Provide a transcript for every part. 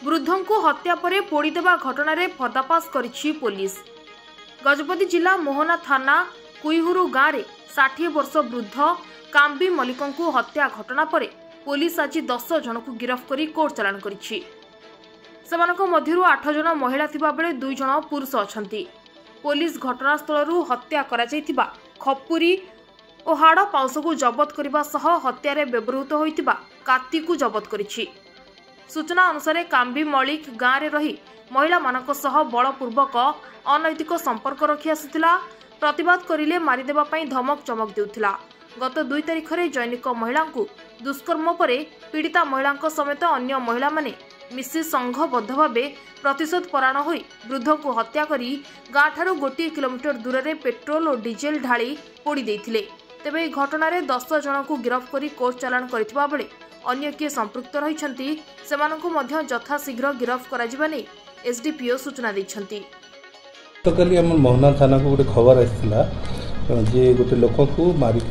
वृद्धों को हत्या पर पोड़ीदेवा घटन पर्दाफाश करिछि पुलिस। गजपति जिला मोहना थाना कुईहुरु गाँव में 60 वर्ष वृद्ध काम्बी मल्लिकों को हत्या घटना पर पुलिस आज 10 जन को गिरफ्त कर कोर्ट चालाण करिछि। सेमानक मध्यरु 8 जन महिला थिबा बेले 2 जन पुरुष अछंती। पुलिस घटनास्थल हत्या करा जायतिबा खपुरी और हाड़ पाउस को जबत करने सह हत्यारे व्यवहृत होइतिबा काती को जबत करिछि। सूचना अनुसार काम्बी मल्लिक गाँव में रही महिला मानक सह बलपूर्वक अनैतिक संपर्क रखी आसुथिला। प्रतिवाद करिले मारिदेबा पई धमक चमक देउथिला। गत 2 तारिख में जैनिक महिला को दुष्कर्म पर पीड़िता महिला समेत अन्य महिला माने मिसी संघबद्ध भाव प्रतिशोध परायण होई वृद्ध को हत्या करी गाँ ठारू 1 किलोमीटर दूर में पेट्रोल और डीजेल ढाली पोड़ी देथिले। तेबे ଏହି घटनाରେ 10 ଜଣଙ୍କୁ ଗିରଫ କରି କୋର୍ଟ ଚାଲାଣ କରିଥିବା ବେଳେ ଅନ୍ୟ କିଏ ସମ୍ପୃକ୍ତ ରହିଛନ୍ତି ସେମାନଙ୍କୁ ମଧ୍ୟ ଯଥାଶୀଘ୍ର ଗିରଫ କରାଯିବା ନେଇ एसडीपीओ सूचना ଦେଇଛନ୍ତି। गतकाली आम मोहना थाना को गोटे खबर आसाला जे गोटे लोक को मारिक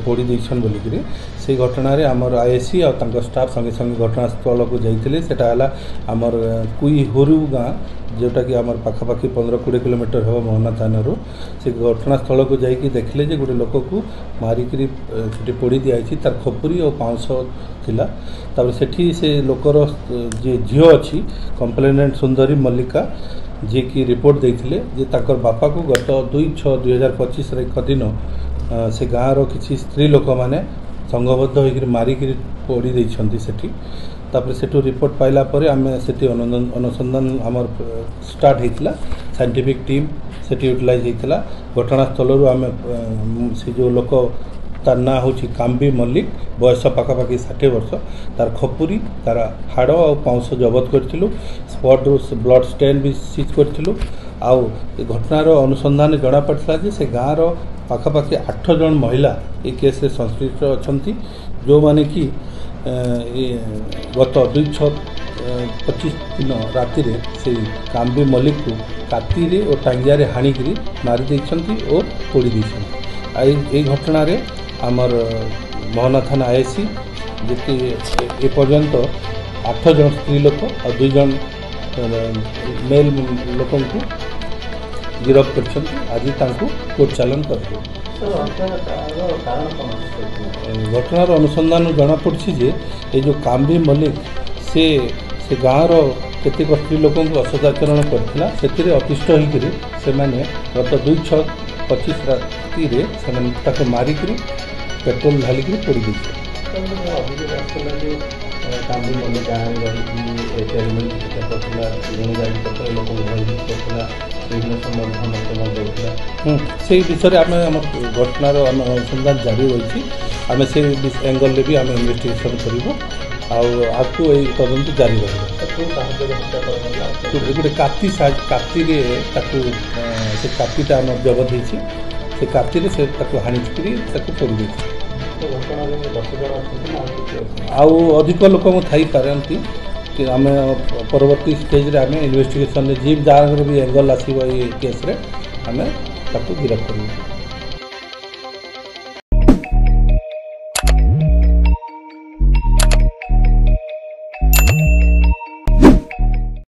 पोड़ी देछन बोलिकी से घटना आमर आईएससी और स्टाफ संगे संगे घटनास्थल को जाइए। सेटा है आमर कुईहुरु गाँ जोटा कि आमर पाखापाखि 15-20 किलोमीटर हम मोहना थाना से घटनास्थल को जाइए देखले जे गोटे लोक को मारिक पोड़ी दिखाई तार खपुरी और पाउंस थिला। तापर सेठी से लोकर जे झील अच्छी कंप्लेनेंट सुंदरी मल्लिका जी की रिपोर्ट देते जे ताकर बापा को गत 2/6/2025 एक दिन से गाँव किसी स्त्री लोक मैंने संघबद्ध होकर मारिक पोड़ी देछंती सेठी। तापर सेठू रिपोर्ट पाइला परे आमे सेठी अनुसंधान आमर स्टार्ट होइतिला। साइंटिफिक टीम सेठी यूटिलाइज होइतिला। घटनास्थल आमे से जो लोक तार ना हूँ काम्बी मल्लिक बयस पाखापाखि 60 वर्ष तार खपुरी तार हाड़ और पाउस जबत करूँ। स्पॉट ब्लड स्टेन भी सीज करूँ। आउ घटनार अनुसंधान जना पड़ा जे से गाँव पाखापाखि 8 जन महिला ये केस संश्लिष्ट अच्छा जो माने कि गत 2/6/25 दिन राति से काम्बी मल्लिक को काती और टांगिया हाणिकी मारी देछंती और पोड़ी देछंती। ए घटना आमर मोहना थाना आईएससी जी ए पर्यंत 8 जन स्त्री लोक और 2 जन मेल लोक को गिरफ्त कर आज कोर्ट चालान कर। घटनार अनुसंधान जना पड़ी जे ये जो काम्बी मल्लिक से गाँव केतेक स्त्री लोक असदाचरण करथिला सेतिरे अतिष्ठ होकर से गत 2/6/25 राति से मारिक पेट्रोल ढालिक पोड़ी देते। से विषय आम घटनार अनुसंधान जारी रही आम से एंगल भी आम इन्वेस्टिगेशन करूँ आपको यही तदंत जारी रही। गोटे काती से कातीटा आम जबत होती से काती से हाणिकी पोड़ी देती। आउ अधिक लोक थी पारती कि आम परवर्ती स्टेज आम इन्वेस्टिगेशन जी जार भी एंगल आसो ये केस आम गिरफ्त कर।